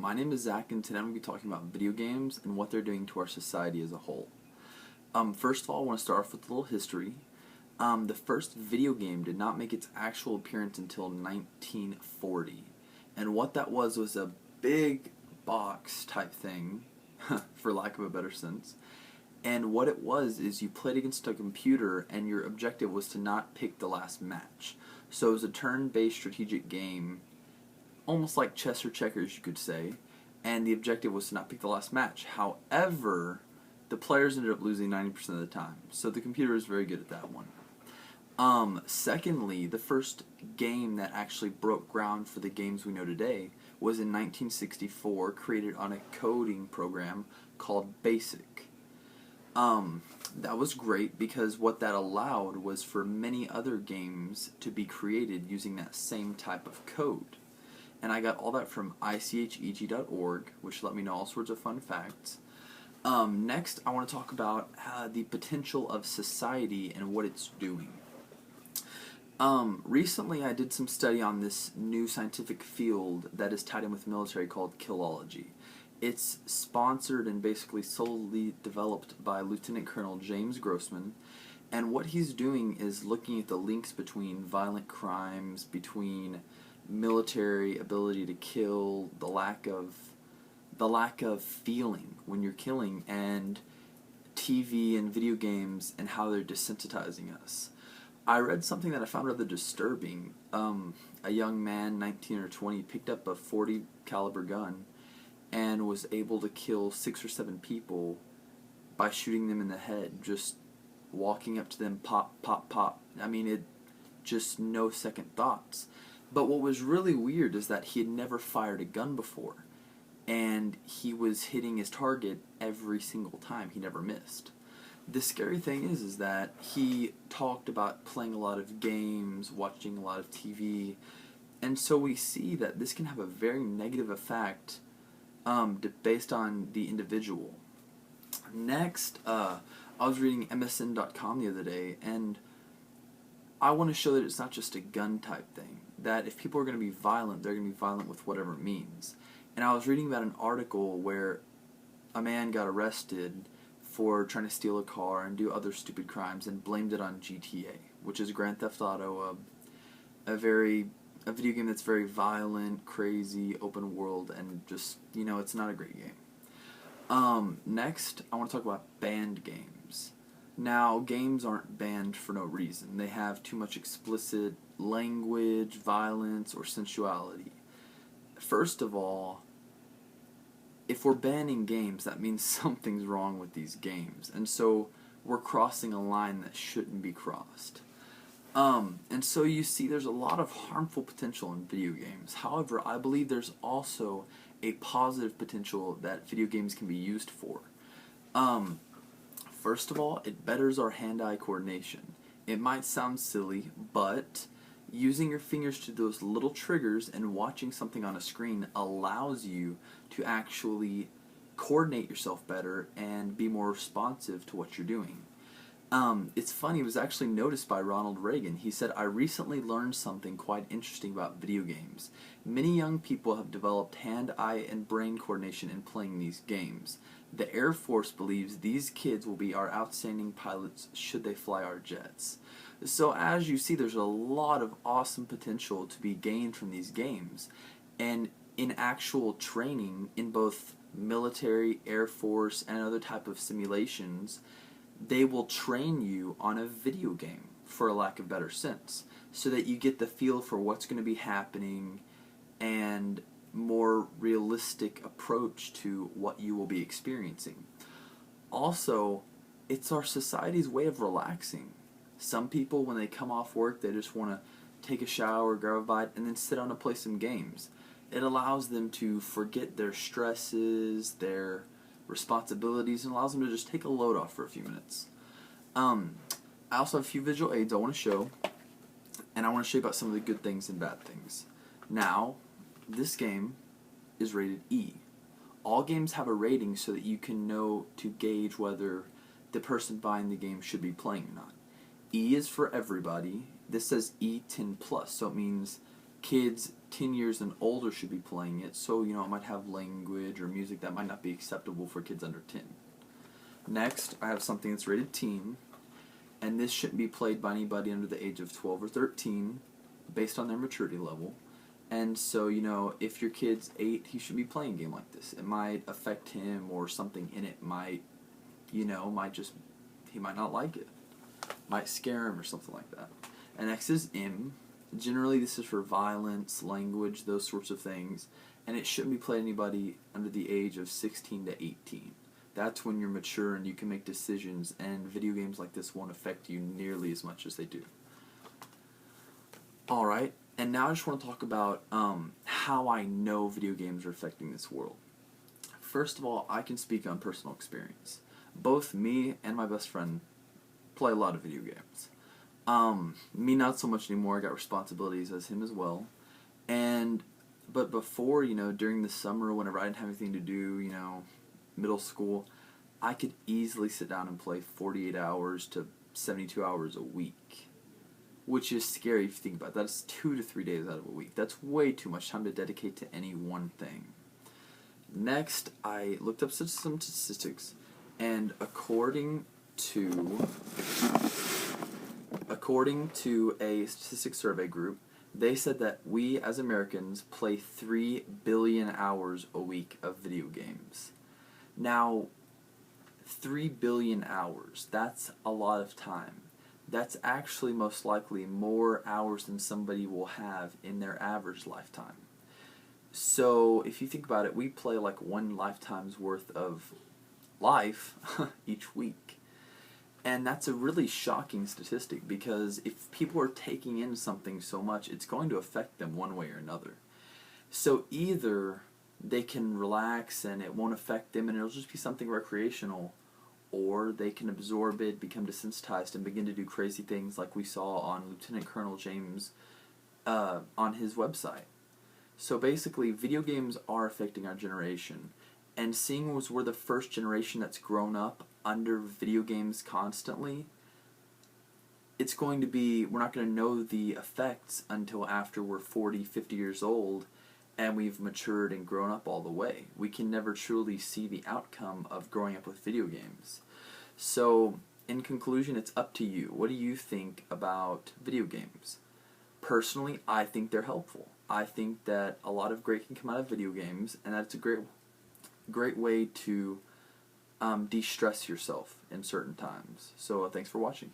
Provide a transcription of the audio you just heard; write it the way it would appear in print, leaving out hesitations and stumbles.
My name is Zach, and today I'm going to be talking about video games and what they're doing to our society as a whole. First of all, I want to start off with a little history. The first video game did not make its actual appearance until 1940, and what that was a big box type thing, for lack of a better sense. And what it was is you played against a computer, and your objective was to not pick the last match. So it was a turn-based strategic game, almost like chess or checkers, you could say, and the objective was to not pick the last match. However, the players ended up losing 90% of the time, so the computer was very good at that one. Secondly, the first game that actually broke ground for the games we know today was in 1964, created on a coding program called BASIC. That was great because what that allowed was for many other games to be created using that same type of code. And I got all that from ICHEG.org, which let me know all sorts of fun facts. Next, I want to talk about the potential of society and what it's doing. Recently, I did some study on this new scientific field that is tied in with military called killology. It's sponsored and basically solely developed by Lieutenant Colonel James Grossman, and what he's doing is looking at the links between violent crimes, between military ability to kill, the lack of feeling when you're killing, and TV and video games and how they're desensitizing us. I read something that I found rather disturbing. A young man, 19 or 20, picked up a .40 caliber gun and was able to kill 6 or 7 people by shooting them in the head, just walking up to them, pop, pop, pop. I mean, it just no second thoughts. But what was really weird is that he had never fired a gun before, and he was hitting his target every single time. He never missed. The scary thing is that he talked about playing a lot of games, watching a lot of TV, and so we see that this can have a very negative effect based on the individual. Next, I was reading MSN.com the other day, and I want to show that it's not just a gun type thing, that if people are going to be violent, they're going to be violent with whatever it means. And I was reading about an article where a man got arrested for trying to steal a car and do other stupid crimes and blamed it on GTA, which is Grand Theft Auto, a video game that's very violent, crazy, open world, and just, it's not a great game. Next, I want to talk about banned games. Now, games aren't banned for no reason. They have too much explicit language, violence, or sensuality. First of all, if we're banning games, that means something's wrong with these games. And so we're crossing a line that shouldn't be crossed. And so you see there's a lot of harmful potential in video games. However, I believe there's also a positive potential that video games can be used for. First of all, it betters our hand-eye coordination. It might sound silly, but using your fingers to those little triggers and watching something on a screen allows you to actually coordinate yourself better and be more responsive to what you're doing. It's funny, it was actually noticed by Ronald Reagan. He said, "I recently learned something quite interesting about video games. Many young people have developed hand, eye, and brain coordination in playing these games. The Air Force believes these kids will be our outstanding pilots should they fly our jets." So as you see, there's a lot of awesome potential to be gained from these games. And in actual training in both military, Air Force, and other type of simulations, they will train you on a video game, for a lack of better sense, so that you get the feel for what's going to be happening and more realistic approach to what you will be experiencing. Also, it's our society's way of relaxing. Some people, when they come off work, they just want to take a shower, grab a bite, and then sit down and play some games. It allows them to forget their stresses, their responsibilities, and allows them to just take a load off for a few minutes. I also have a few visual aids I want to show, and I want to show you about some of the good things and bad things. Now, this game is rated E. All games have a rating so that you can know to gauge whether the person buying the game should be playing or not. E is for everybody. This says E10+, so it means Kids 10 years and older should be playing it, so it might have language or music that might not be acceptable for kids under 10. Next, I have something that's rated teen, and this shouldn't be played by anybody under the age of 12 or 13 based on their maturity level. And so, if your kid's 8, he should be playing a game like this. It might affect him, or something in it might, he might not like it. Might scare him or something like that. And next is M. Generally, this is for violence, language, those sorts of things. And it shouldn't be played anybody under the age of 16 to 18. That's when you're mature and you can make decisions, and video games like this won't affect you nearly as much as they do. Alright, and now I just want to talk about how I know video games are affecting this world. First of all, I can speak on personal experience. Both me and my best friend play a lot of video games. Me not so much anymore. I got responsibilities as him as well. But before, during the summer, whenever I didn't have anything to do, middle school, I could easily sit down and play 48 hours to 72 hours a week. Which is scary if you think about it. That's 2 to 3 days out of a week. That's way too much time to dedicate to any one thing. Next, I looked up some statistics, and according to a statistics survey group, they said that we as Americans play 3 billion hours a week of video games. Now, 3 billion hours, that's a lot of time. That's actually most likely more hours than somebody will have in their average lifetime. So if you think about it, we play like one lifetime's worth of life each week. And that's a really shocking statistic, because if people are taking in something so much, it's going to affect them one way or another. So either they can relax and it won't affect them and it'll just be something recreational, or they can absorb it, become desensitized, and begin to do crazy things like we saw on Lieutenant Colonel James on his website. So basically, video games are affecting our generation. And seeing as we're the first generation that's grown up under video games constantly, it's going to be, we're not going to know the effects until after we're 40, 50 years old, and we've matured and grown up all the way. We can never truly see the outcome of growing up with video games. So, in conclusion, it's up to you. What do you think about video games? Personally, I think they're helpful. I think that a lot of great can come out of video games, and that's a great way to de-stress yourself in certain times. So, thanks for watching.